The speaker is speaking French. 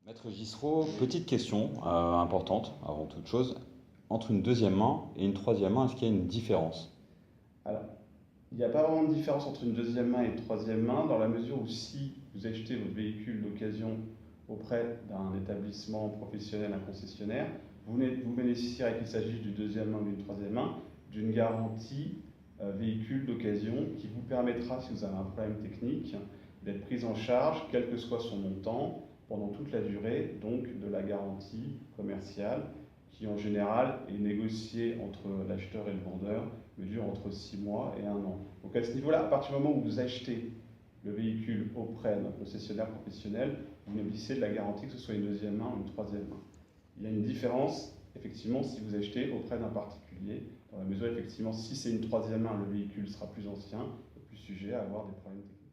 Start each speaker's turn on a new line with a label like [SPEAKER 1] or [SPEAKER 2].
[SPEAKER 1] Maître Gissereau, petite question importante avant toute chose. Entre une deuxième main et une troisième main, est-ce qu'il y a une différence?
[SPEAKER 2] Alors, il n'y a pas vraiment de différence entre une deuxième main et une troisième main, dans la mesure où si vous achetez votre véhicule d'occasion auprès d'un établissement professionnel, un concessionnaire, vous bénéficierez, qu'il s'agisse d'une deuxième main ou d'une troisième main, d'une garantie véhicule d'occasion qui vous permettra, si vous avez un problème technique, d'être prise en charge, quel que soit son montant, pendant toute la durée donc de la garantie commerciale, qui en général est négociée entre l'acheteur et le vendeur, mais dure entre 6 mois et 1 an. Donc à ce niveau-là, à partir du moment où vous achetez le véhicule auprès d'un concessionnaire professionnel, vous bénéficiez de la garantie que ce soit une deuxième main ou une troisième main. Il y a une différence, effectivement, si vous achetez auprès d'un particulier, dans la mesure, effectivement, si c'est une troisième main, le véhicule sera plus ancien et plus sujet à avoir des problèmes techniques.